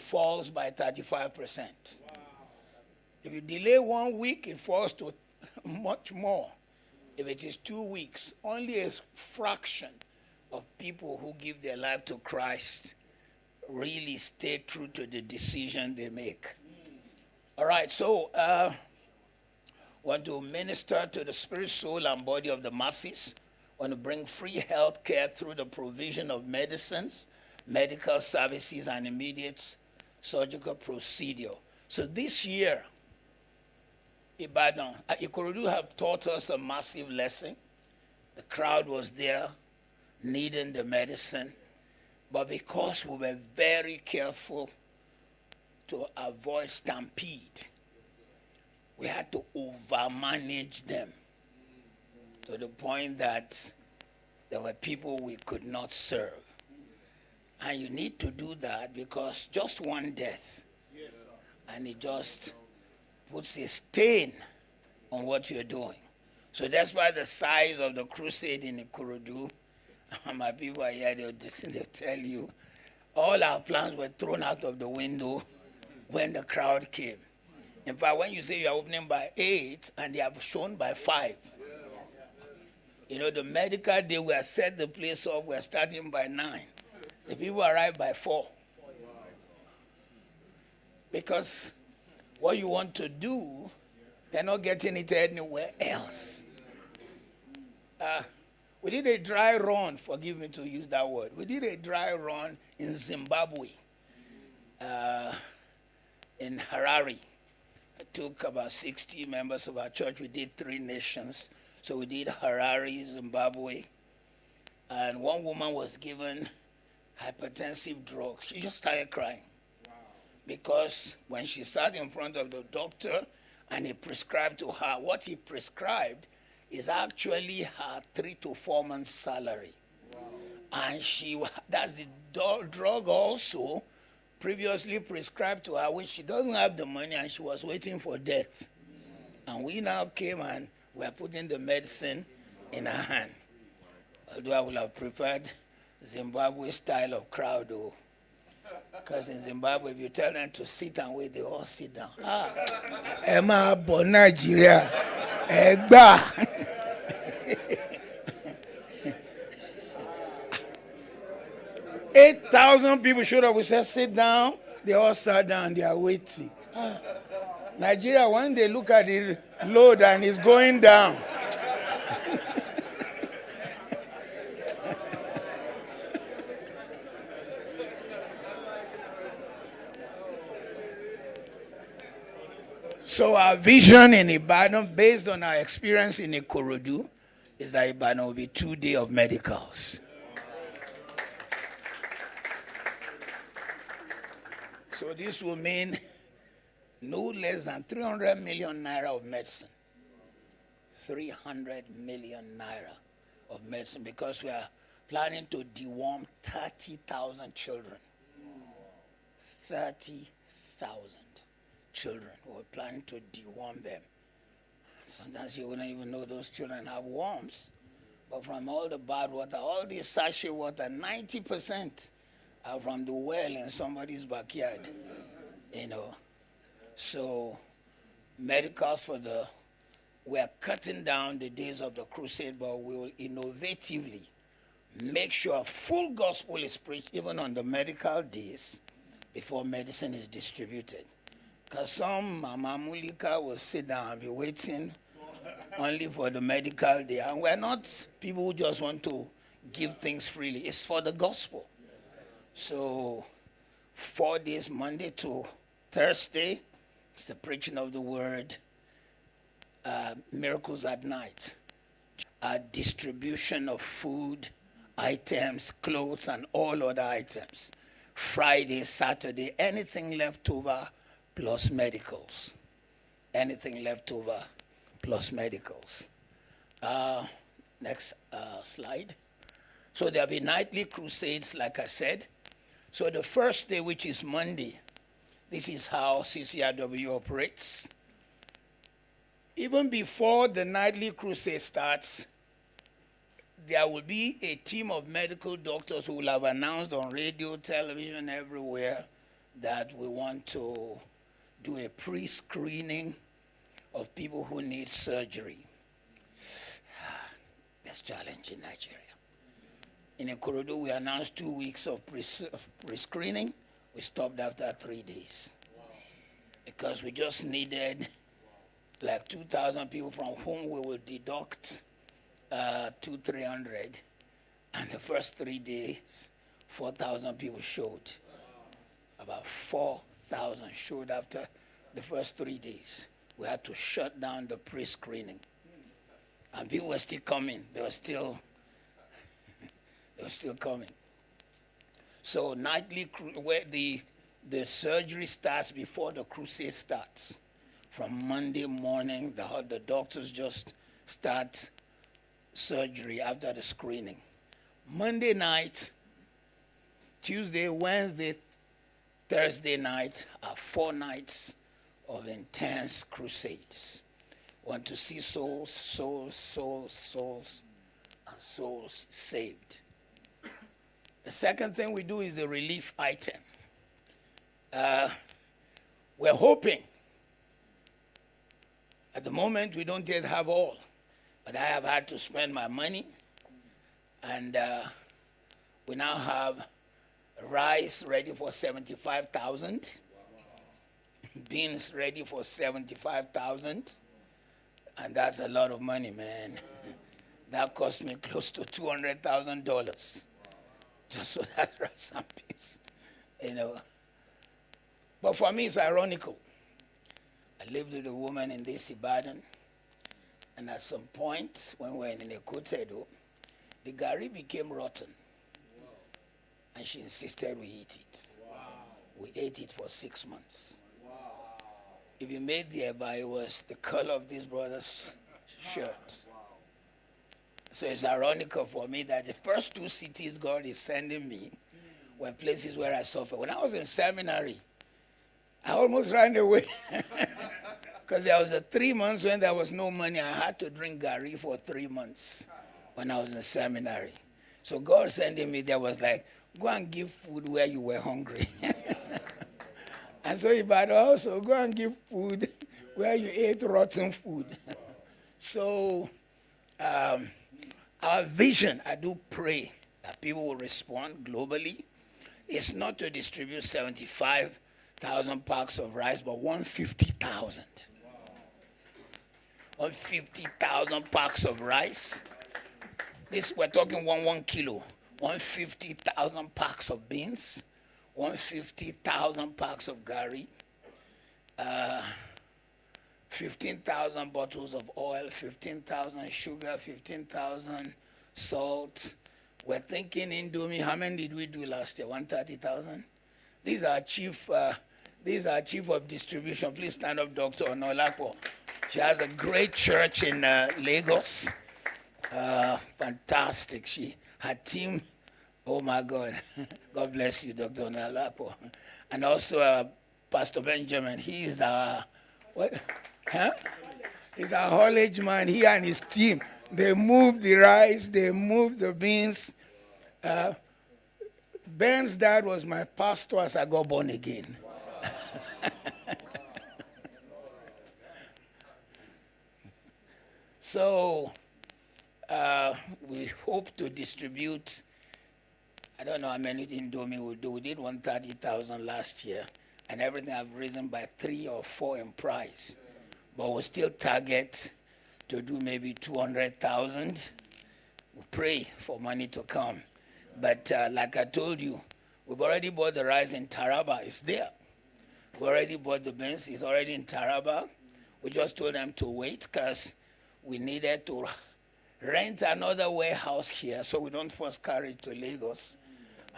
falls by 35%. If you delay 1 week, it falls to much more. If it is 2 weeks, only a fraction of people who give their life to Christ really stay true to the decision they make. All right, so want to minister to the spirit, soul, and body of the masses. Want to bring free health care through the provision of medicines, medical services, and immediate surgical procedure. So this year, Ibadan, Ikorodu have taught us a massive lesson. The crowd was there, needing the medicine, but because we were very careful to avoid stampede, we had to overmanage them to the point that there were people we could not serve. And you need to do that because just one death, and it just puts a stain on what you're doing. So that's why the size of the crusade in Ikorodu, my people are here, they'll tell you, all our plans were thrown out of the window when the crowd came. In fact, when you say you're opening by 8 and they have shown by 5, you know, the medical day we have set the place up, we're starting by 9. The people arrive by 4. Because what you want to do, they're not getting it anywhere else. We did a dry run, forgive me to use that word. We did a dry run in Zimbabwe, in Harare. It took about 60 members of our church. We did 3 nations. So we did Harare, Zimbabwe. And one woman was given hypertensive drugs. She just started crying. Because when she sat in front of the doctor and he prescribed to her, what he prescribed is actually her 3 to 4 months salary. And that's the drug also previously prescribed to her, which she doesn't have the money and she was waiting for death. And we now came and we are putting the medicine in her hand. Although I would have preferred Zimbabwe style of crowd though. Because in Zimbabwe, if you tell them to sit and wait, they all sit down. Emma Bo Nigeria, Egba. 8,000 people showed up. We said, sit down. They all sat down. They are waiting. Nigeria, when they look at the load and it's going down. So our vision in Ibadan, based on our experience in Ikorodu, is that Ibadan will be 2 days of medicals. So this will mean no less than 300 million naira of medicine. 300 million naira of medicine, because we are planning to deworm 30,000 children. 30,000 children. We're planning to deworm them. Sometimes you wouldn't even know those children have worms. But from all the bad water, all this sachet water, 90% are from the well in somebody's backyard. You know. So medicals we are cutting down the days of the crusade, but we will innovatively make sure full gospel is preached even on the medical days before medicine is distributed. Because some Mama Mulika will sit down and be waiting only for the medical day. And we're not people who just want to give things freely. It's for the gospel. So 4 days, Monday to Thursday, it's the preaching of the word, miracles at night, distribution of food, items, clothes, and all other items. Friday, Saturday, anything left over, plus medicals. Anything left over plus medicals. Next slide. So there'll be nightly crusades, like I said. So the first day, which is Monday, this is how CCRW operates. Even before the nightly crusade starts, there will be a team of medical doctors who will have announced on radio, television, everywhere that that we want to do a pre-screening of people who need surgery. That's challenge in Nigeria. In Ikorodu, we announced 2 weeks of pre-screening. We stopped after 3 days. Because we just needed like 2,000 people from whom we will deduct 300. And the first 3 days, 4,000 people showed. About 4,000 showed after the first 3 days. We had to shut down the pre-screening. And people were still coming. They were still coming. So nightly, where the surgery starts before the crusade starts. From Monday morning, the doctors just start surgery after the screening. Monday night, Tuesday, Wednesday, Thursday night are 4 nights of intense crusades. Want to see souls saved. The second thing we do is a relief item. We're hoping. At the moment, we don't yet have all, but I have had to spend my money, and we now have rice ready for 75,000, beans ready for 75,000, and that's a lot of money, man. That cost me close to $200,000 just for that rice and beans, But for me, it's ironical. I lived with a woman in this Ibadan, and at some point, when we were in Ekotedo, the gari became rotten, and she insisted we eat it. We ate it for 6 months. If you made the eba, it was the color of this brother's shirt. So it's ironical for me that the first 2 cities God is sending me were places where I suffered. When I was in seminary, I almost ran away because there was 3 months when there was no money. I had to drink gari for 3 months when I was in seminary. So God sending me there was like, go and give food where you were hungry. And so but also go and give food where you ate rotten food. So our vision, I do pray that people will respond globally. It's not to distribute 75,000 packs of rice, but 150,000. 150,000 packs of rice. This, we're talking 1 kilo. 150,000 packs of beans. 150,000 packs of gari. 15,000 bottles of oil, 15,000 sugar, 15,000 salt. We're thinking Indomie. How many did we do last year? 130,000? These are chief of distribution. Please stand up, Dr. Onolapo. She has a great church in Lagos. Fantastic. Her team, oh my God. God bless you, Dr. Onolapo. And also Pastor Benjamin. He is our, He's our haulage man. He and his team, they move the rice, they move the beans. Ben's dad was my pastor as I got born again. So we hope to distribute, I don't know how many Indomie we'll do. We did 130,000 last year, and everything have risen by 3 or 4 in price. But we'll still target to do maybe 200,000. We pray for money to come. But like I told you, we've already bought the rice in Taraba. It's there. We already bought the beans. It's already in Taraba. We just told them to wait because we needed to rent another warehouse here so we don't first carry it to Lagos.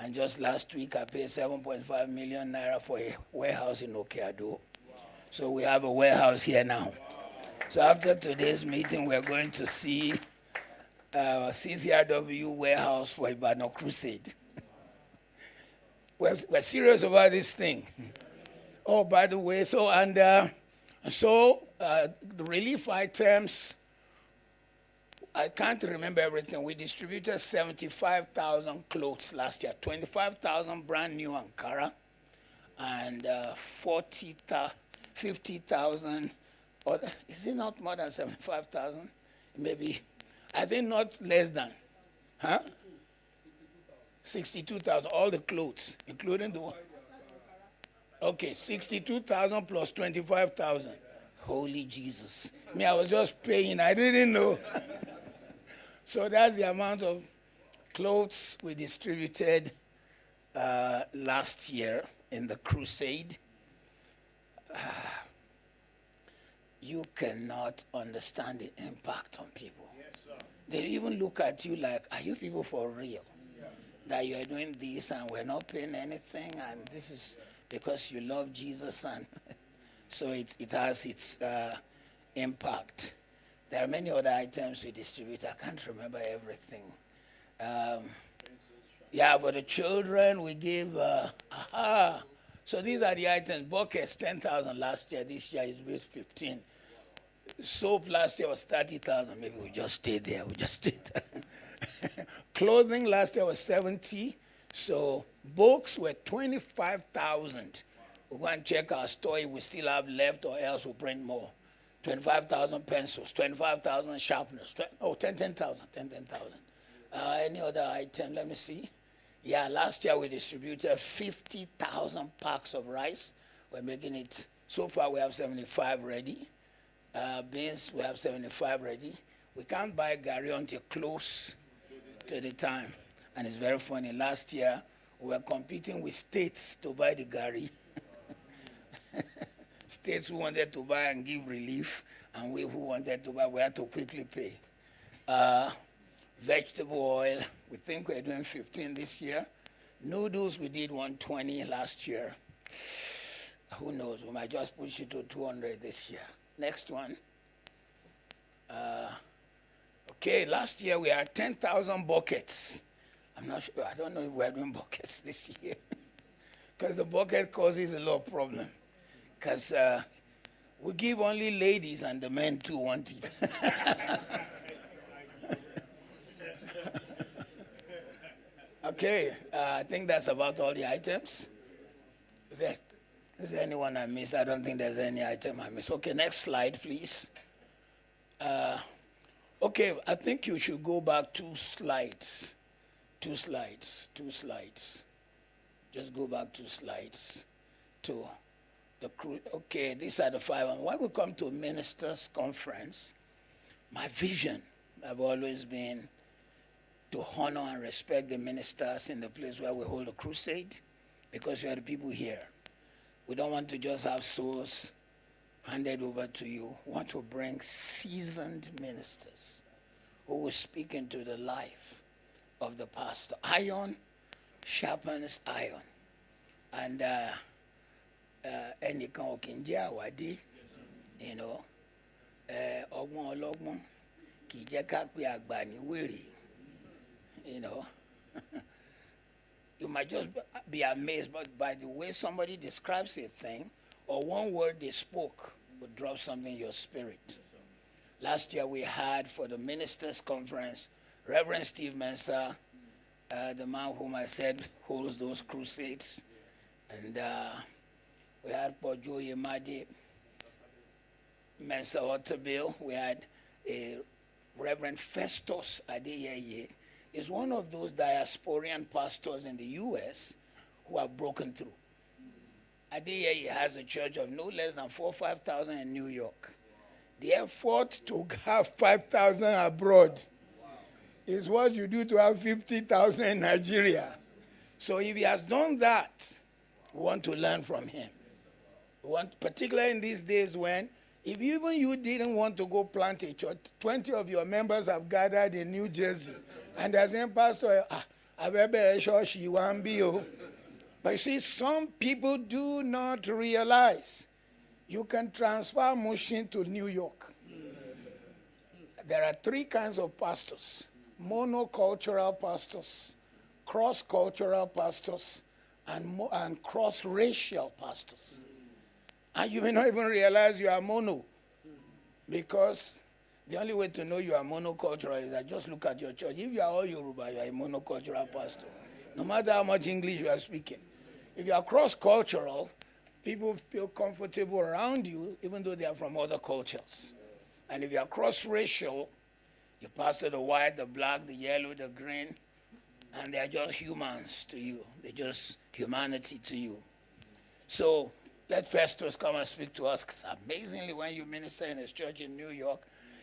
And just last week, I paid 7.5 million naira for a warehouse in Okeado. So we have a warehouse here now. So after today's meeting, we're going to see CCRW warehouse for Ibadan Crusade. We're serious about this thing. Oh, by the way, the relief items, I can't remember everything. We distributed 75,000 clothes last year, 25,000 brand new Ankara, and 50,000, or is it not more than 75,000? Maybe, I think not less than, huh? 62,000, all the clothes, including the one. Okay, 62,000 plus 25,000. Holy Jesus. Me, I was just paying, I didn't know. So that's the amount of clothes we distributed last year in the Crusade. You cannot understand the impact on people. They even look at you like, are you people for real? That you are doing this and we're not paying anything, and this is because you love Jesus, and so it has its impact. There are many other items we distribute. I can't remember everything. Yeah, for the children we give. So these are the items. Buckets 10,000 last year. This year is with 15. Soap last year was 30,000. Maybe we just stayed there. We just stayed there. Clothing last year was 70. So books were 25,000. We'll go and check our store if we still have left, or else we'll print more. 25,000 pencils, 25,000 sharpeners. 10,000. Any other item? Let me see. Yeah, last year we distributed 50,000 packs of rice. We're making it. So far we have 75 ready. Beans, we have 75 ready. We can't buy gari until close to the time. And it's very funny. Last year, we were competing with states to buy the gari. States who wanted to buy and give relief, and we who wanted to buy, we had to quickly pay. Vegetable oil, we think we're doing 15 this year. Noodles, we did 120 last year. Who knows, we might just push it to 200 this year. Next one. Okay, last year we had 10,000 buckets. I'm not sure, I don't know if we're doing buckets this year. Because the bucket causes a lot of problem. Because we give only ladies and the men too want it. Okay, I think that's about all the items. Is there anyone I missed? I don't think there's any item I missed. Okay, next slide, please. Okay, I think you should go back 2 slides. 2 slides. Just go back 2 slides to the crew. Okay, these are the 5. And when we come to ministers' conference, my vision have always been to honor and respect the ministers in the place where we hold a crusade, because you are the people here. We don't want to just have souls handed over to you. We want to bring seasoned ministers who will speak into the life of the pastor. Iron sharpens iron. And ẹnìkan ò kì í jẹ́ àwádé, you know, ọgbọ́n ọlọ́gbọ́n kì í jẹ́ ká pé àgbà ní wèrè, you know. You might just be amazed by the way somebody describes a thing, or one word they spoke would drop something in your spirit. Last year we had, for the ministers' conference, Reverend Steve Mensah, the man whom I said holds those crusades, and we had Pojo Yemade, Mensah Otterbill. We had a Reverend Festus Adeyeye. Is one of those diasporian pastors in the U.S. who have broken through. Adeyeye has a church of no less than 4,000 or 5,000 in New York. The effort to have 5,000 abroad is what you do to have 50,000 in Nigeria. So if he has done that, we want to learn from him. We want, particularly in these days when, if even you didn't want to go plant a church, 20 of your members have gathered in New Jersey. And the same pastor, but you see, some people do not realize you can transfer Mushin to New York. There are 3 kinds of pastors: monocultural pastors, cross-cultural pastors, and cross-racial pastors. And you may not even realize you are mono, because the only way to know you are monocultural is that just look at your church. If you are all Yoruba, you are a monocultural pastor. No matter how much English you are speaking. If you are cross-cultural, people feel comfortable around you, even though they are from other cultures. And if you are cross-racial, you pass to the white, the black, the yellow, the green, and they are just humans to you. They're just humanity to you. So let Festus come and speak to us, because amazingly, when you minister in his church in New York,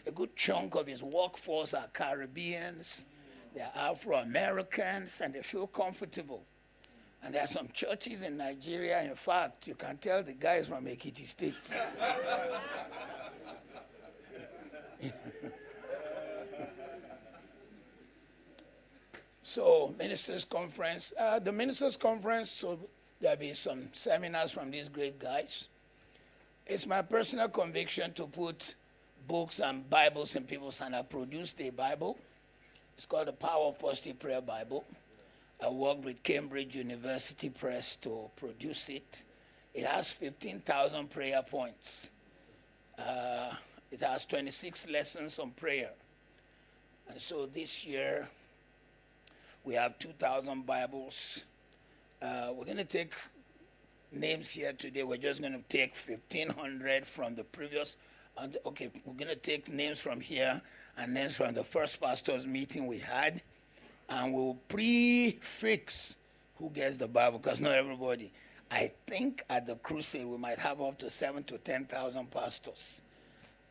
a good chunk of his workforce are Caribbeans, they're Afro-Americans, and they feel comfortable. And there are some churches in Nigeria, in fact, you can tell the guys from Ekiti State. So, Ministers' Conference, the Ministers' Conference, so there'll be some seminars from these great guys. It's my personal conviction to put books and Bibles in people's hands. I produced a Bible. It's called the Power of Positive Prayer Bible. I worked with Cambridge University Press to produce it. It has 15,000 prayer points. It has 26 lessons on prayer. And so this year, we have 2,000 Bibles. We're going to take names here today. We're just going to take 1,500 from the previous. Okay, we're going to take names from here and names from the first pastor's meeting we had. And we'll prefix who gets the Bible, because not everybody. I think at the Crusade we might have up to 7,000 to 10,000 pastors.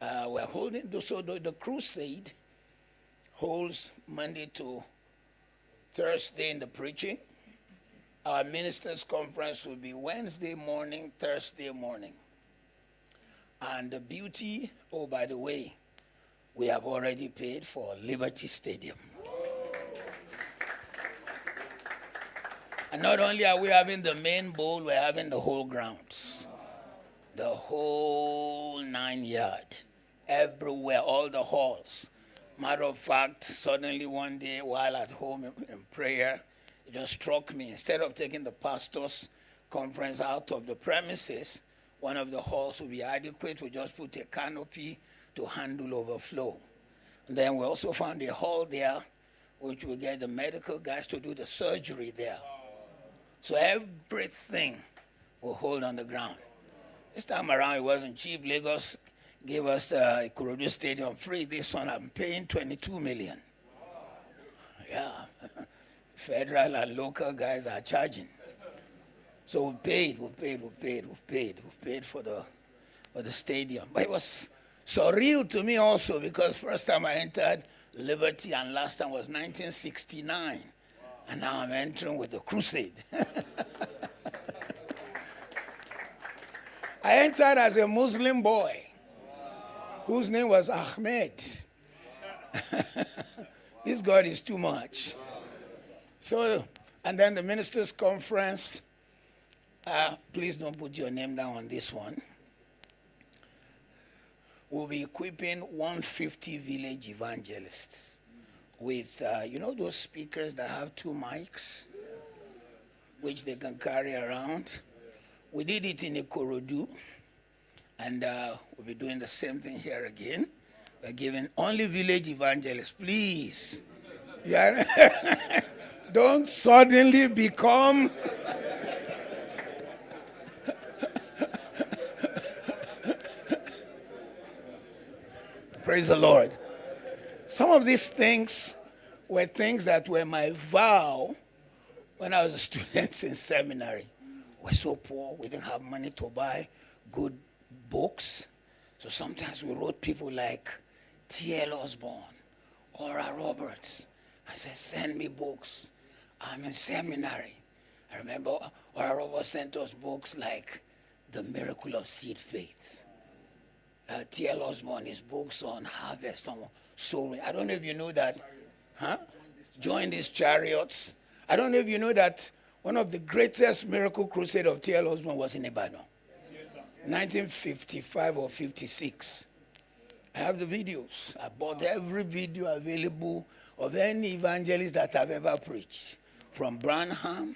We're holding, so the Crusade holds Monday to Thursday in the preaching. Our ministers' conference will be Wednesday morning, Thursday morning. And the beauty, oh, by the way, we have already paid for Liberty Stadium. And not only are we having the main bowl, we're having the whole grounds. The whole 9 yards. Everywhere, all the halls. Matter of fact, suddenly one day while at home in prayer, it just struck me. Instead of taking the pastor's conference out of the premises, one of the halls will be adequate. We just put a canopy to handle overflow. And then we also found a hall there, which will get the medical guys to do the surgery there. So everything will hold on the ground. This time around, it wasn't cheap. Lagos gave us Ikorodu Stadium free. This one, I'm paying 22 million. Yeah. Federal and local guys are charging. So we paid for the stadium. But it was surreal to me also, because first time I entered Liberty and last time was 1969. And now I'm entering with the Crusade. I entered as a Muslim boy whose name was Ahmed. This God is too much. So, and then the ministers' conference, please don't put your name down on this one. We'll be equipping 150 village evangelists with, you know those speakers that have 2 mics, which they can carry around. We did it in Ikorodu, and we'll be doing the same thing here again. We're giving only village evangelists, please. Yeah. Don't suddenly become... Praise the Lord. Some of these things were things that were my vow when I was a student in seminary. We're so poor, we didn't have money to buy good books. So sometimes we wrote people like T.L. Osborne, Ora Roberts. I said, send me books. I'm in seminary. I remember Ora Roberts sent us books like The Miracle of Seed Faith. T.L. Osborne, his books on harvest, on sowing. I don't know if you know that. Join these chariots. I don't know if you know that one of the greatest miracle crusade of T.L. Osborne was in Ibadan. 1955 or 56. I have the videos. I bought every video available of any evangelist that I've ever preached. From Branham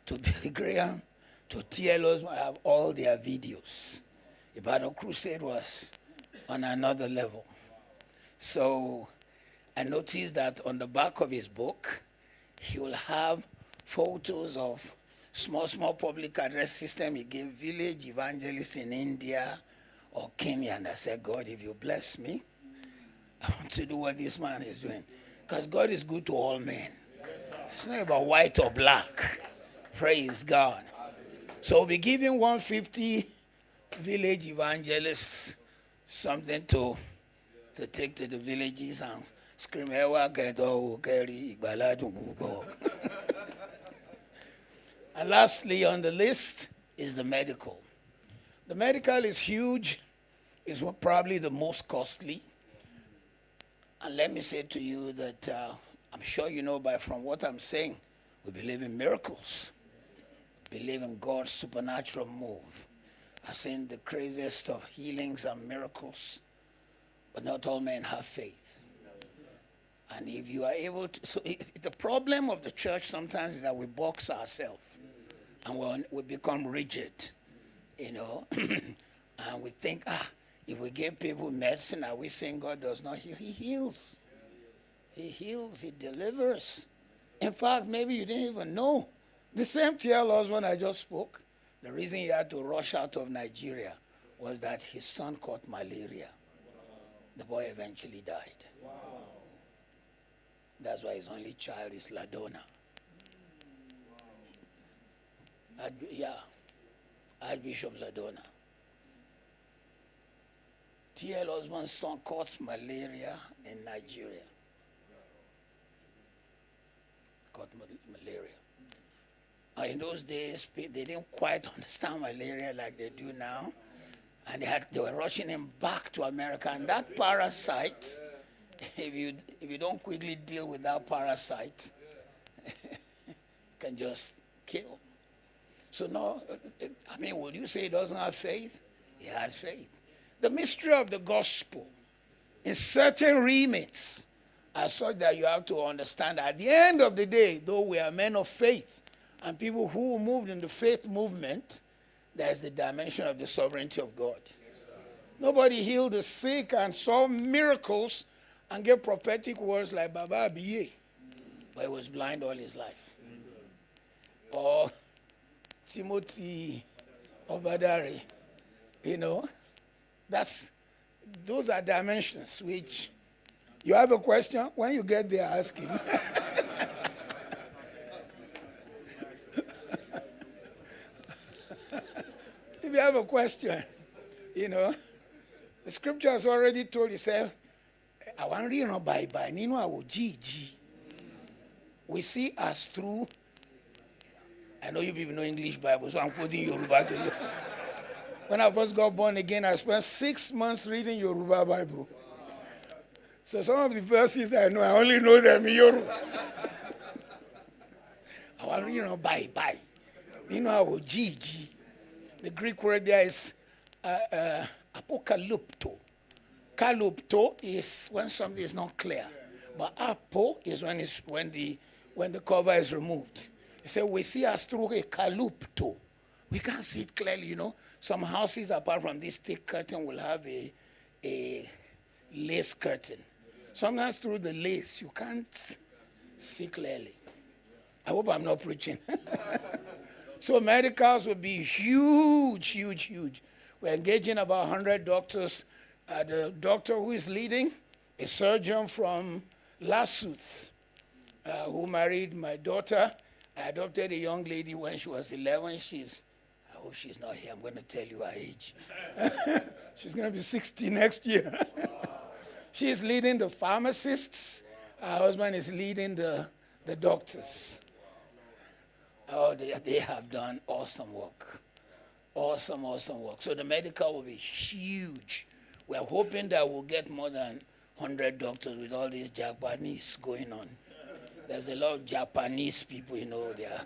to Billy Graham to T.L. Osborne, I have all their videos. Ibadan Crusade was on another level. So I noticed that on the back of his book, he will have photos of small public address system he gave village evangelists in India or Kenya. And I said, God, if you bless me, I want to do what this man is doing. Because God is good to all men. It's not about white or black. Praise God. So we'll be giving 150 village evangelists something to take to the villages and scream, and lastly on the list is the medical. The medical is huge. It's probably the most costly. And let me say to you that I'm sure you know from what I'm saying, we believe in miracles. We believe in God's supernatural move. I've seen the craziest of healings and miracles, but not all men have faith. And if you are able to, so the problem of the church sometimes is that we box ourselves and we become rigid, and we think, if we give people medicine, are we saying God does not heal? He heals. He heals, he delivers. In fact, maybe you didn't even know. The same T.L. Osborne I just spoke, the reason he had to rush out of Nigeria was that his son caught malaria. The boy eventually died. That's why his only child is Ladona. Archbishop Ladona. T.L. Osborne's son caught malaria in Nigeria. Caught malaria. In those days, they didn't quite understand malaria like they do now. And they were rushing him back to America. And that parasite, if you don't quickly deal with that parasite, can just kill. So now, would you say he doesn't have faith? He has faith. The mystery of the gospel in certain remits are such that you have to understand that at the end of the day, though we are men of faith and people who moved in the faith movement, there's the dimension of the sovereignty of God. Nobody healed the sick and saw miracles and gave prophetic words like Baba Abiye, but he was blind all his life. Or Timothy Obadare, those are dimensions which you have a question. When you get there, ask him. If you have a question, the scripture has already told you, say, I want to read Bible. We see as through. I know you people know English Bible, so I'm quoting Yoruba to you. When I first got born again, I spent 6 months reading Yoruba Bible. So some of the verses I know, I only know them in Yoruba. I want to bye. The Greek word there is apocalypto. Kalupto is when something is not clear, but apo is when the cover is removed. He said we see as through a kalupto. We can't see it clearly, Some houses, apart from this thick curtain, will have a lace curtain. Sometimes through the lace, you can't see clearly. I hope I'm not preaching. So medicals will be huge. We're engaging about 100 doctors. The doctor who is leading, a surgeon from Lassuth, who married my daughter. I adopted a young lady when she was 11. I hope she's not here. I'm going to tell you her age. She's going to be 60 next year. She's leading the pharmacists. Her husband is leading the doctors. Oh, they have done awesome work. Awesome work. So the medical will be huge. We're hoping that we'll get more than 100 doctors with all these Japanese going on. There's a lot of Japanese people, there.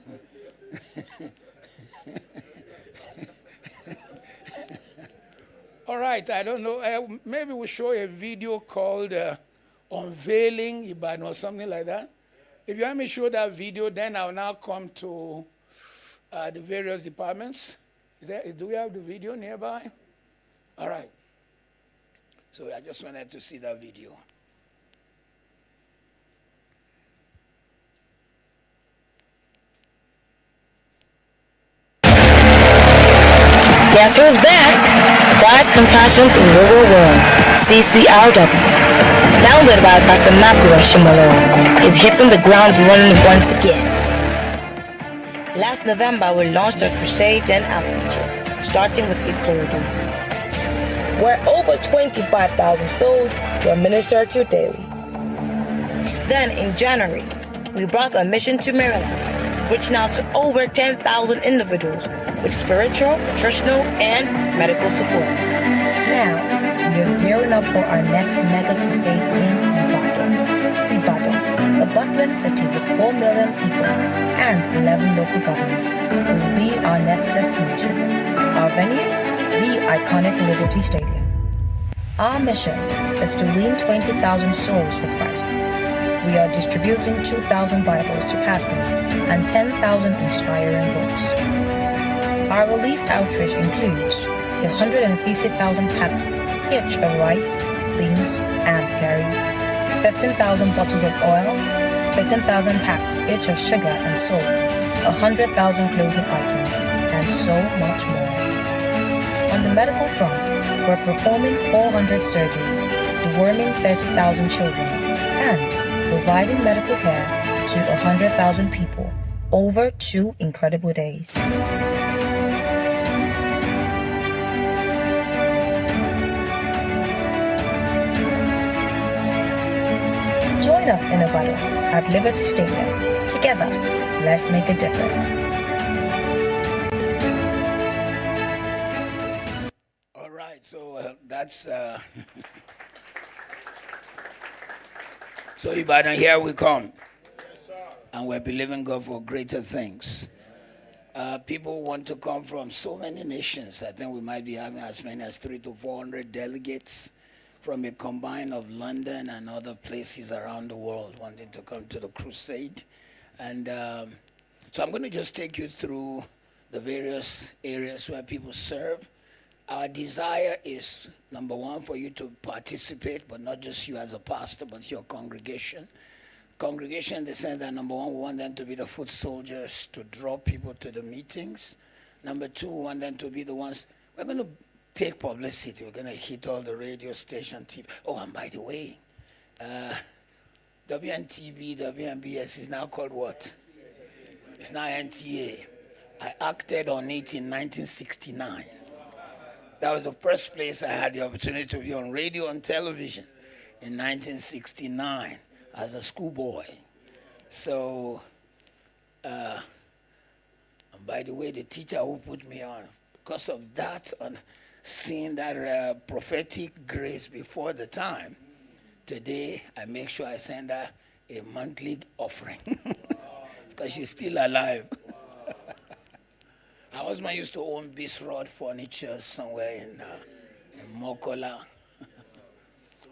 All right, I don't know. Maybe we'll show a video called Unveiling Ibadan or something like that. If you want me to show that video, then I'll now come to the various departments. Do we have the video nearby? All right. So I just wanted to see that video. Guess who's back? Christ Compassion to the Rural World, CCRW. Founded by Pastor Matthew ASHIMOLOWO, is hitting the ground running once again. Last November, we launched our Crusade and outreaches, starting with Ikorodu, where over 25,000 souls were ministered to daily. Then in January, we brought a mission to Maryland, reaching out to over 10,000 individuals with spiritual, nutritional, and medical support. Now, we are gearing up for our next mega crusade in Ibadan. Ibadan, a bustling city with 4 million people and 11 local governments, will be our next destination. Our venue? The iconic Liberty Stadium. Our mission is to win 20,000 souls for Christ. We are distributing 2,000 Bibles to pastors and 10,000 inspiring books. Our relief outreach includes 150,000 packs each of rice, beans, and curry, 15,000 bottles of oil, 15,000 packs each of sugar and salt, 100,000 clothing items, and so much more. On the medical front, we're performing 400 surgeries, deworming 30,000 children, and providing medical care to 100,000 people over 2 incredible days. Join us in Ibadan at Liberty Stadium. Together, let's make a difference. All right, so that's... So Ibadan, here we come. And we're believing God for greater things. People want to come from so many nations. I think we might be having as many as 300 to 400 delegates from a combine of London and other places around the world wanting to come to the crusade. And so I'm going to just take you through the various areas where people serve. Our desire is, number one, for you to participate, but not just you as a pastor, but your congregation. Congregation in the sense that, number one, we want them to be the foot soldiers to draw people to the meetings. Number two, we want them to be the ones, we're going to take publicity. We're going to hit all the radio station, TV. Oh, and by the way, WNTV, WNBS is now called what? It's now NTA. I acted on it in 1969. That was the first place I had the opportunity to be on radio and television in 1969 as a schoolboy. So, and by the way, the teacher who put me on, because of that, on seeing that prophetic grace before the time, today I make sure I send her a monthly offering because she's still alive. Her husband used to own Bisrod Furniture somewhere in Mokola.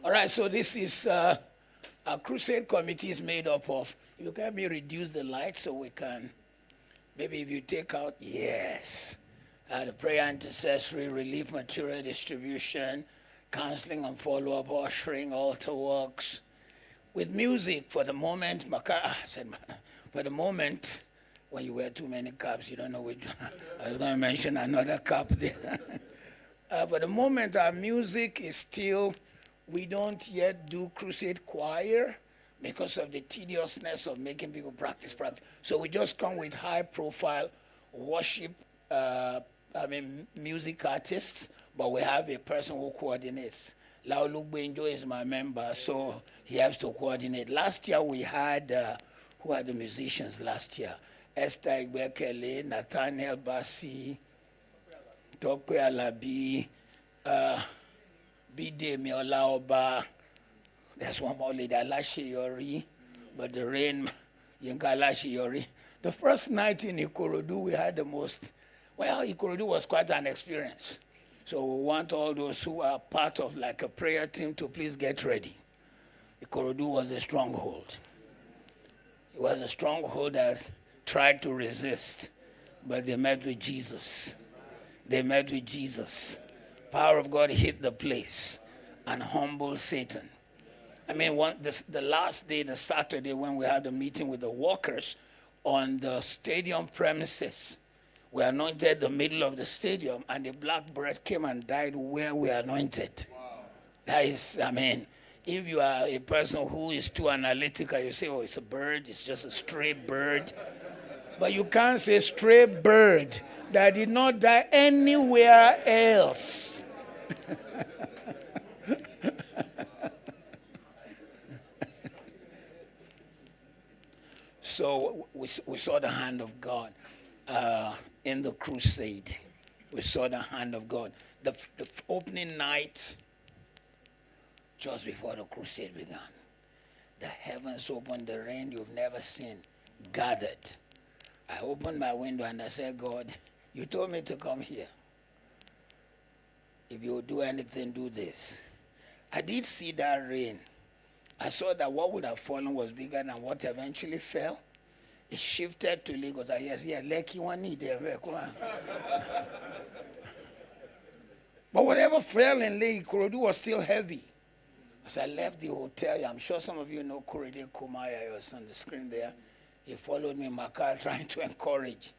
All right, so this is our crusade committee is made up of. You can help me reduce the light so we can, maybe if you take out, yes. The prayer intercessory, relief material distribution, counseling and follow-up, ushering, altar works. With music, for the moment, for the moment, when you wear too many caps, you don't know which. I was going to mention another cap there. For the moment, our music is still, we don't yet do crusade choir because of the tediousness of making people practice. So we just come with high-profile worship, music artists, but we have a person who coordinates. Laulu Benjo is my member, so he has to coordinate. Last year we had, who are the musicians last year? Esther Igbekele, Nathaniel Bassi, Tokwe Alabi, Bidemi Olaoba. There's one more lady, Alashiyori, but the rain, Yinka Alashiyori. The first night in Ikorodu, we had the most, Ikorodu was quite an experience. So we want all those who are part of like a prayer team to please get ready. Ikorodu was a stronghold. It was a stronghold that tried to resist, but they met with Jesus. They met with Jesus. Power of God hit the place and humbled Satan. The last day, the Saturday, when we had a meeting with the workers on the stadium premises, We anointed the middle of the stadium, and the black bird came and died where we anointed. Wow. That is, if you are a person who is too analytical, you say, oh, it's a bird, it's just a stray bird. But you can't say stray bird that did not die anywhere else. So we saw the hand of God in the crusade. We saw the hand of God. The opening night, just before the crusade began, the heavens opened, the rain you've never seen gathered. I opened my window and I said, God, you told me to come here. If you do anything, do this. I did see that rain. I saw that what would have fallen was bigger than what eventually fell. It shifted to Lagos. I yes, yeah, Lekki one need there. But whatever fell in Lake Ikorodu was still heavy. As I left the hotel, I'm sure some of you know Korede Kumaya, was on the screen there. He followed me in my car trying to encourage.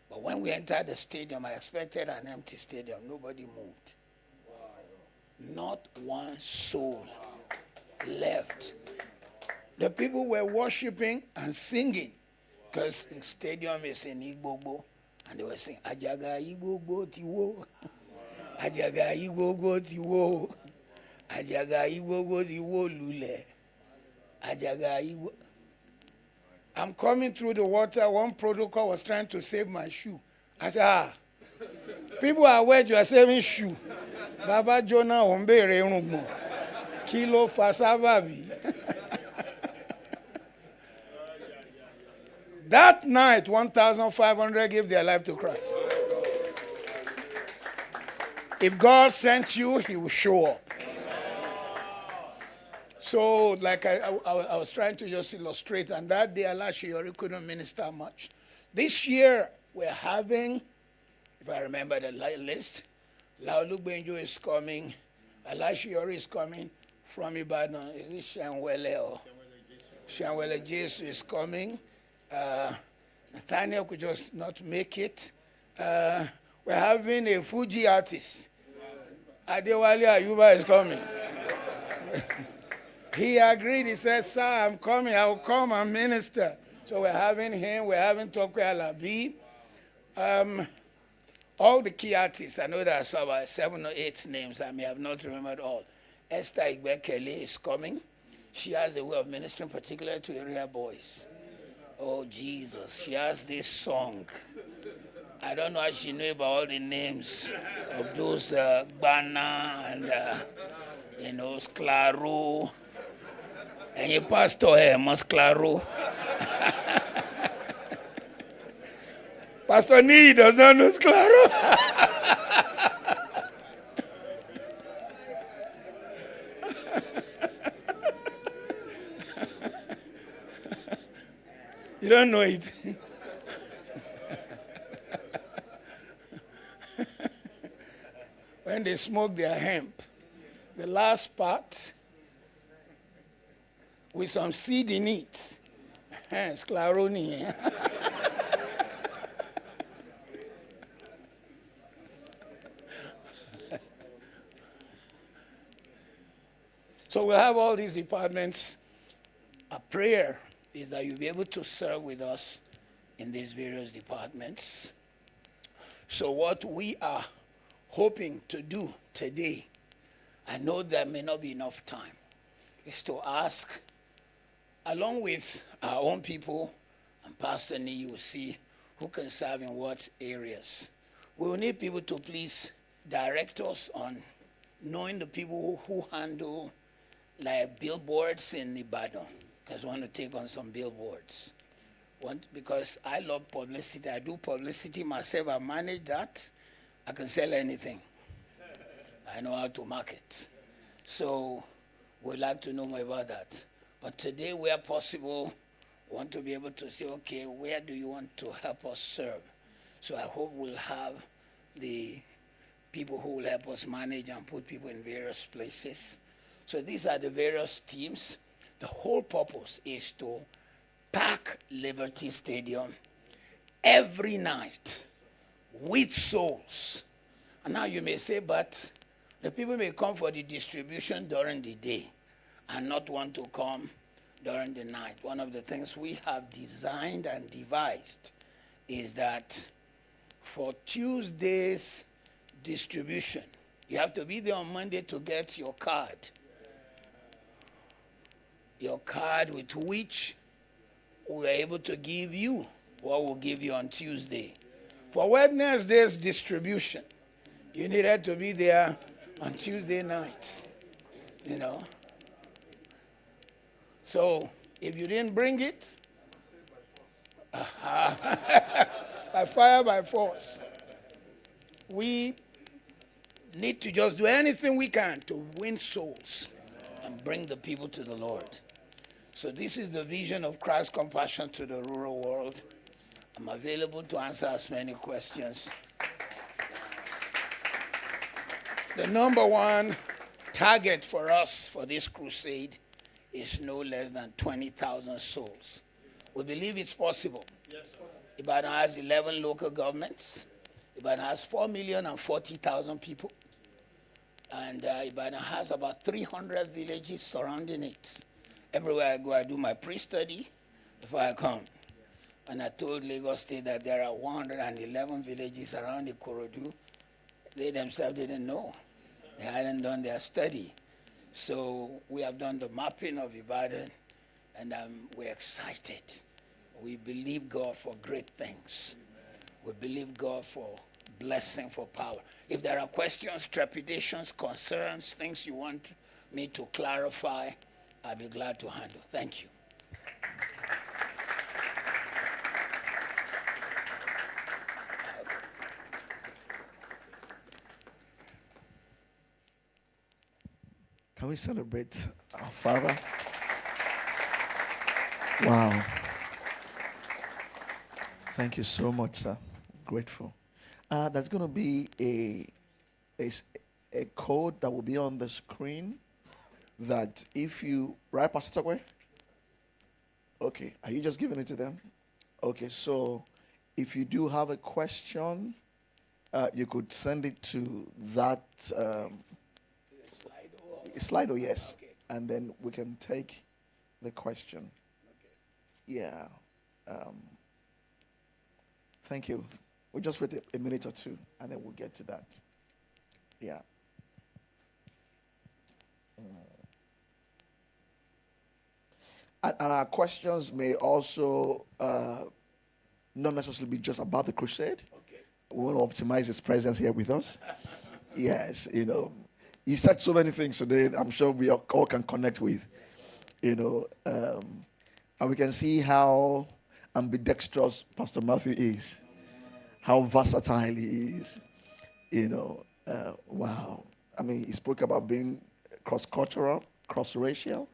But when we entered the stadium, I expected an empty stadium. Nobody moved. Not one soul left. The people were worshiping and singing because the stadium is in Igbobo, and they were singing Ajaga Igbobo Tiwo, Ajaga Igbobo Tiwo, Ajaga Igbobo Tiwo Lule, Ajaga Igbo. I'm coming through the water. One protocol was trying to save my shoe. I said, people are wet, you are saving shoe. Baba Jonah Ombere Rungo. Kilo Fasababi. That night, 1,500 gave their life to Christ. If God sent you, he will show up. So, like I was trying to just illustrate, and that day, Alashiori couldn't minister much. This year, we're having, if I remember the list, Laulu Benjo is coming, Alashiori is coming from Ibadan. Is it Shanwele or Shanwele Jesu is coming. Nathaniel could just not make it. We're having a Fuji artist. Adewale Ayuba is coming. He agreed. He said, sir, I'm coming. I will come and minister. So we're having him. We're having Tokwe Alabi. All the key artists. I know there are about 7 or 8 names. I may have not remembered all. Esther Igbekele is coming. She has a way of ministering, particularly to area boys. Oh, Jesus. She has this song. I don't know how she knew about all the names of those Bana and, Sclaro. And your pastor here, Musclaro. Pastor Nee does not know Sclaro. You don't know it. When they smoke their hemp, the last part with some seed in it, sclaroni. So we'll have all these departments. A prayer is that you'll be able to serve with us in these various departments. So what we are hoping to do today, I know there may not be enough time, is to ask, along with our own people, and Pastor Nee, you will see who can serve in what areas. We will need people to please direct us on knowing the people who handle like billboards in Ibadan, because we want to take on some billboards. Because I love publicity. I do publicity myself. I manage that. I can sell anything. I know how to market. So we'd like to know more about that. But today, where possible, we want to be able to say, okay, where do you want to help us serve? So I hope we'll have the people who will help us manage and put people in various places. So these are the various teams. The whole purpose is to pack Liberty Stadium every night with souls. And now you may say, but the people may come for the distribution during the day and not want to come during the night. One of the things we have designed and devised is that for Tuesday's distribution, you have to be there on Monday to get your card. Your card with which we are able to give you what we'll give you on Tuesday. For Wednesday's distribution, you needed to be there on Tuesday night, you know. So if you didn't bring it, by fire, by force, we need to just do anything we can to win souls and bring the people to the Lord. So this is the vision of Christ's compassion to the rural world. I'm available to answer as many questions. The number one target for us for this crusade is no less than 20,000 souls. We believe it's possible. Yes, Ibadan has 11 local governments. Ibadan has 4,040,000 people. And Ibadan has about 300 villages surrounding it. Everywhere I go, I do my pre-study before I come. And I told Lagos State that there are 111 villages around the Ikorodu. They themselves didn't know. They hadn't done their study. So we have done the mapping of Ibadan, and we're excited. We believe God for great things. We believe God for blessing, for power. If there are questions, trepidations, concerns, things you want me to clarify, I'll be glad to handle. Thank you. Can we celebrate our Father? Wow. Thank you so much, sir. Grateful. There's going to be a code that will be on the screen that if you... Right, Pastor Tokwe? Okay. Are you just giving it to them? Okay. So if you do have a question, you could send it to that... Slido, yes. Okay. And then we can take the question. Okay. Yeah. Thank you. We'll just wait a minute or two, and then we'll get to that. Yeah. And our questions may also not necessarily be just about the crusade. Okay. We want to optimize his presence here with us. Yes, you know. He said so many things today, I'm sure we all can connect with, you know. And we can see how ambidextrous Pastor Matthew is, how versatile he is, you know. Wow. I mean, he spoke about being cross-cultural, cross-racial,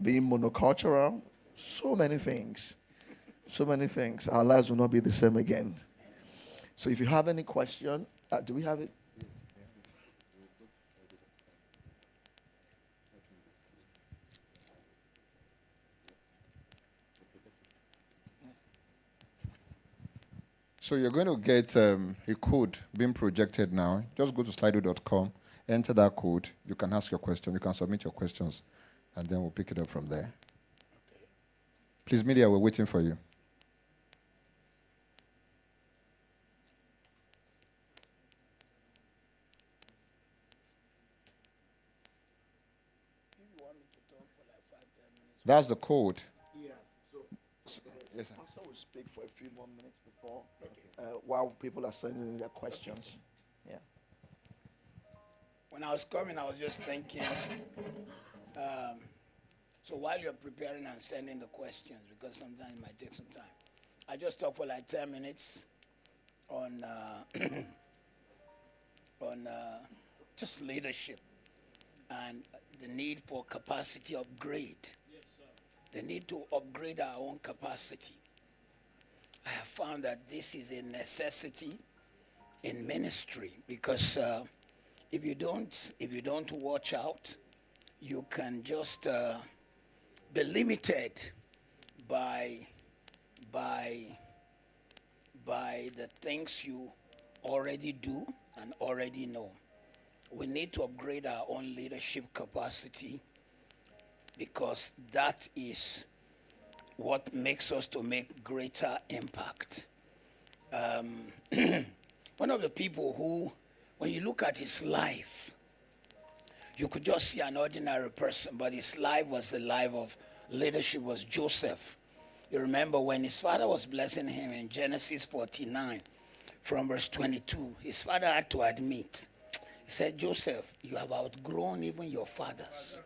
being monocultural, so many things. So many things. Our lives will not be the same again. So if you have any question, do we have it? So you're going to get a code being projected now. Just go to slido.com, enter that code. You can ask your question. You can submit your questions, and then we'll pick it up from there. Okay. Please, media, we're waiting for you. That's the code. Yeah. So yes, sir. Pastor will speak for a few more minutes before, while people are sending their questions. Yeah. When I was coming, I was just thinking, so while you're preparing and sending the questions, because sometimes it might take some time, I just talk for like 10 minutes on just leadership and the need for capacity upgrade. The need to upgrade our own capacity. I have found that this is a necessity in ministry because if you don't watch out, you can just be limited by the things you already do and already know. We need to upgrade our own leadership capacity, because that is what makes us to make greater impact. One of the people who, when you look at his life, you could just see an ordinary person, but his life was the life of leadership, was Joseph. You remember when his father was blessing him in Genesis 49 from verse 22, his father had to admit, he said, Joseph, you have outgrown even your fathers.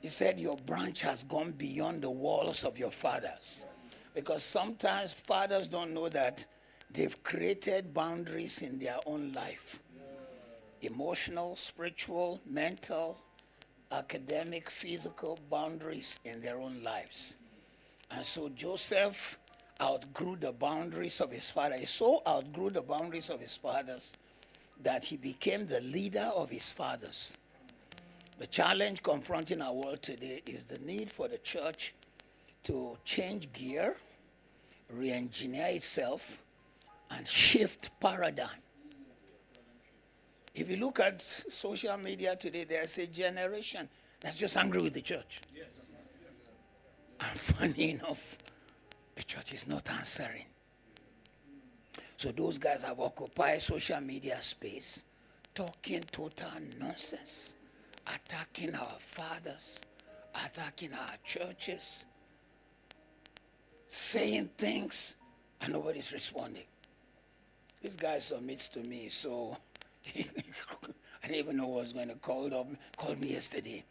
He said, your branch has gone beyond the walls of your fathers. Because sometimes fathers don't know that they've created boundaries in their own life. Emotional, spiritual, mental, academic, physical boundaries in their own lives. And so Joseph outgrew the boundaries of his father. He so outgrew the boundaries of his fathers that he became the leader of his fathers. The challenge confronting our world today is the need for the church to change gear, re-engineer itself, and shift paradigm. If you look at social media today, there's a generation that's just angry with the church. And funny enough, the church is not answering. So those guys have occupied social media space, talking total nonsense, attacking our fathers, attacking our churches, saying things, and nobody's responding. This guy submits to me, so I didn't even know what was going to call me yesterday.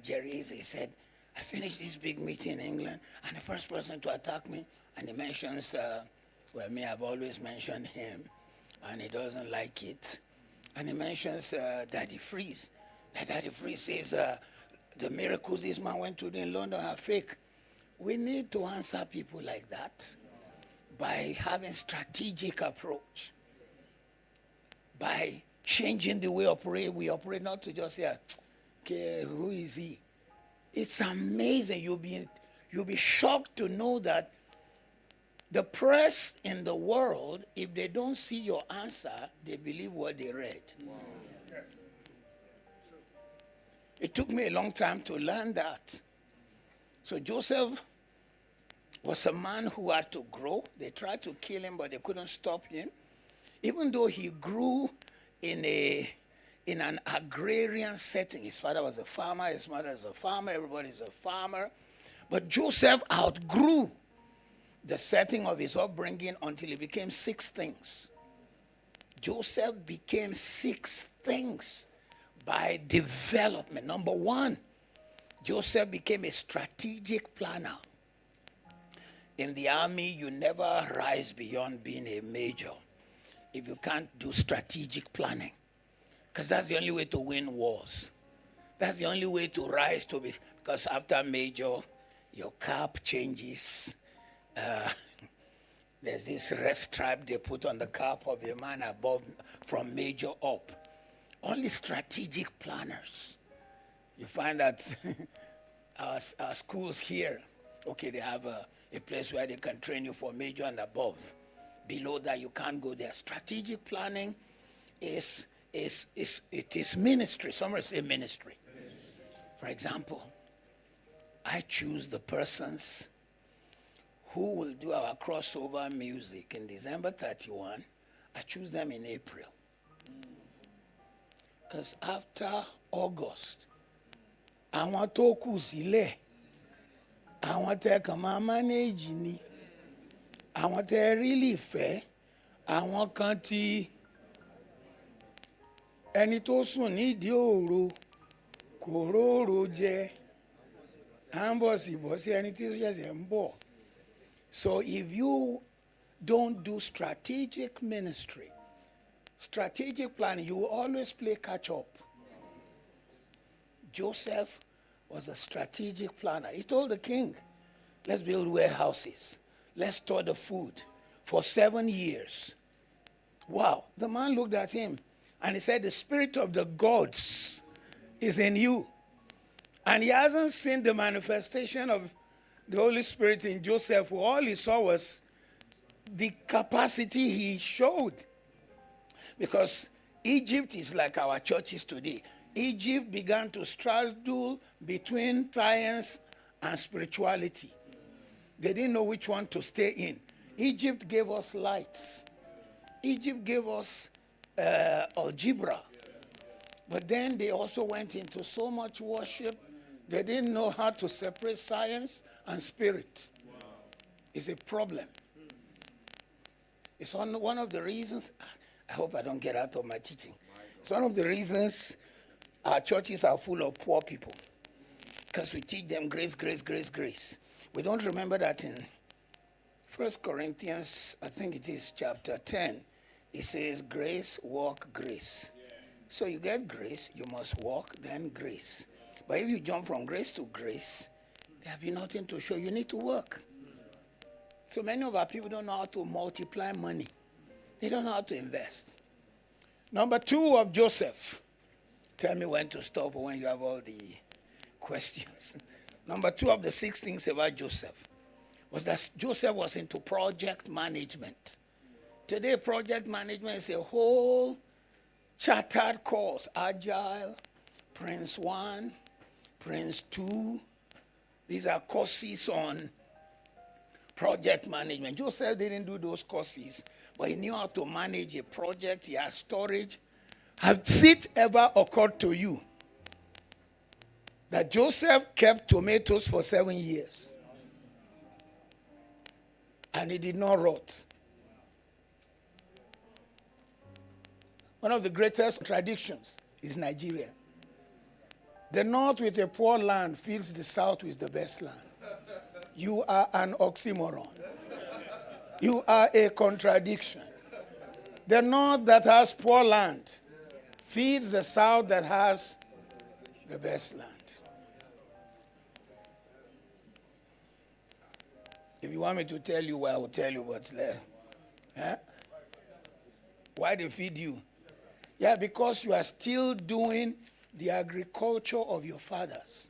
Jerry, he said, I finished this big meeting in England, and the first person to attack me, and he mentions, I've always mentioned him, and he doesn't like it. And he mentions Daddy Freeze. And Daddy Freeze says, the miracles this man went to in London are fake. We need to answer people like that by having strategic approach, by changing the way we operate, not to just say, okay, who is he? It's amazing. You'll be shocked to know that the press in the world, if they don't see your answer, they believe what they read. Wow. It took me a long time to learn that. So Joseph was a man who had to grow. They tried to kill him, but they couldn't stop him. Even though he grew in an agrarian setting. His father was a farmer, his mother is a farmer, everybody's a farmer. But Joseph outgrew the setting of his upbringing until he became 6 things. Joseph became 6 things by development. Number 1, Joseph became a strategic planner. In the army, you never rise beyond being a major if you can't do strategic planning. Because that's the only way to win wars. That's the only way to rise to be, because after major, your cap changes. There's this red stripe they put on the cap of a man above from major up. Only strategic planners. You find that our schools here, okay, they have a place where they can train you for major and above. Below that, you can't go there. Strategic planning is ministry. Somebody say ministry. For example, I choose the persons who will do our crossover music in December 31. I choose them in April. Because after August, àwọn tó kù sílẹ̀, àwọn tẹ́ kàn máa manage ni, àwọn tẹ́ really fẹ́, àwọn kan tí ẹni tó sùn nídìí òru kò róòrò jẹ, à ń bọ̀ sí ẹni tí ó ṣẹ̀ṣẹ̀ ń bọ̀. So if you don't do strategic ministry, strategic planning, you will always play catch up. Joseph was a strategic planner. He told the king, let's build warehouses. Let's store the food for 7 years. Wow. The man looked at him and he said, the spirit of the gods is in you. And he hasn't seen the manifestation of the Holy Spirit in Joseph. All he saw was the capacity he showed. Because Egypt is like our churches today. Egypt began to straddle between science and spirituality. They didn't know which one to stay in. Egypt gave us lights. Egypt gave us algebra. But then they also went into so much worship, they didn't know how to separate science and spirit. It's a problem. It's one of the reasons, I hope I don't get out of my teaching. It's one of the reasons our churches are full of poor people. Because we teach them grace, grace, grace, grace. We don't remember that in 1 Corinthians, I think it is chapter 10, it says grace, walk, grace. So you get grace, you must walk, then grace. But if you jump from grace to grace, there have been nothing to show. You need to work. So many of our people don't know how to multiply money. They don't know how to invest. Number 2 of Joseph. Tell me when to stop or when you have all the questions. Number 2 of the 6 things about Joseph was that Joseph was into project management. Today, project management is a whole chartered course. Agile, Prince 1, Prince 2. These are courses on project management. Joseph didn't do those courses, but he knew how to manage a project. He had storage. Has it ever occurred to you that Joseph kept tomatoes for 7 years and it did not rot? One of the greatest contradictions is Nigeria. The north with a poor land feels the south with the best land. You are an oxymoron. You are a contradiction. The north that has poor land feeds the south that has the best land. If you want me to tell you, well, I will tell you what's there. Huh? Why they feed you? Yeah, because you are still doing the agriculture of your fathers.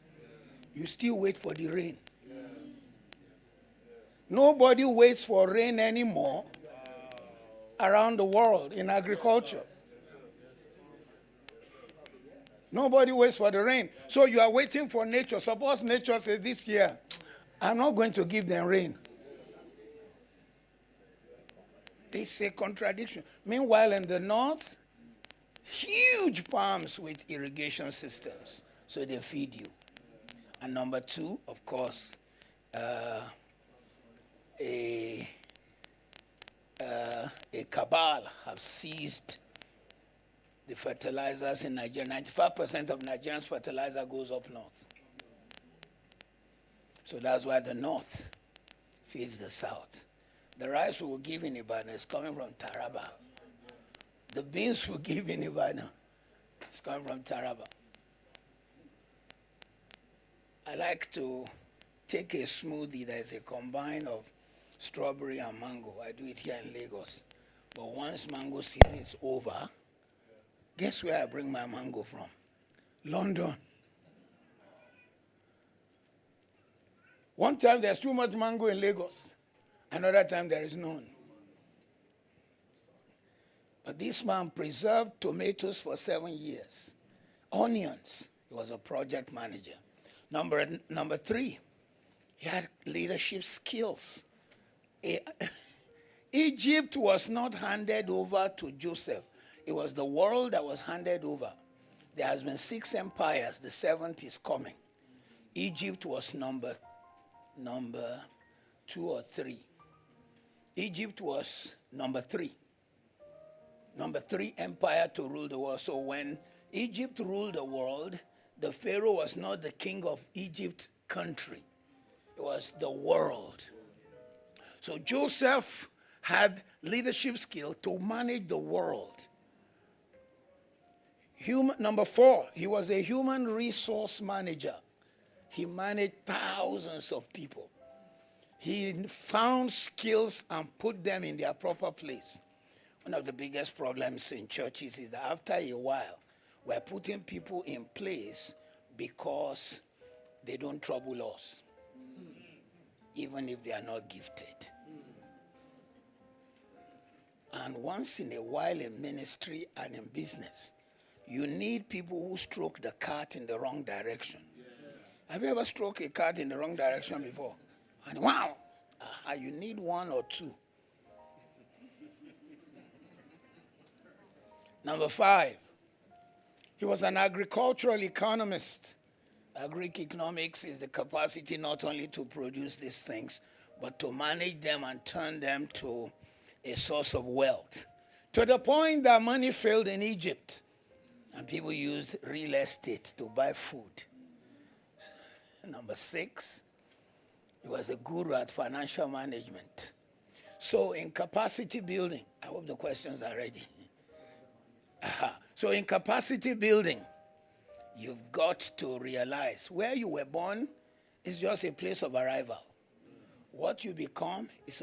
You still wait for the rain. Nobody waits for rain anymore around the world in agriculture. Nobody waits for the rain. So you are waiting for nature. Suppose nature says this year, I'm not going to give them rain. It's a contradiction. Meanwhile, in the north, huge farms with irrigation systems. So they feed you. And number 2, of course, a cabal have seized the fertilizers in Nigeria. 95% of Nigerians' fertilizer goes up north. So that's why the north feeds the south. The rice we will give in Ibadan is coming from Taraba. The beans we give in Ibadan is coming from Taraba. I like to take a smoothie that is a combine of strawberry and mango. I do it here in Lagos. But once mango season is over, guess where I bring my mango from? London. One time there's too much mango in Lagos. Another time there is none. But this man preserved tomatoes for 7 years. Onions. He was a project manager. Number 3, he had leadership skills. Egypt was not handed over to Joseph. It was the world that was handed over. There has been 6 empires. The 7th is coming. Egypt was number 2 or 3. Egypt was number 3. Number 3 empire to rule the world. So when Egypt ruled the world, the Pharaoh was not the king of Egypt country. It was the world. So Joseph had leadership skill to manage the world. Number 4, he was a human resource manager. He managed thousands of people. He found skills and put them in their proper place. One of the biggest problems in churches is that after a while, we're putting people in place because they don't trouble us, even if they are not gifted. And once in a while in ministry and in business, you need people who stroke the cart in the wrong direction. Have you ever stroked a cart in the wrong direction before? And wow, you need one or two. Number 5, he was an agricultural economist. Agric economics is the capacity not only to produce these things, but to manage them and turn them to a source of wealth. To the point that money failed in Egypt, and people used real estate to buy food. Number 6, he was a guru at financial management. So in capacity building, I hope the questions are ready. So in capacity building, you've got to realize where you were born is just a place of arrival. What you become is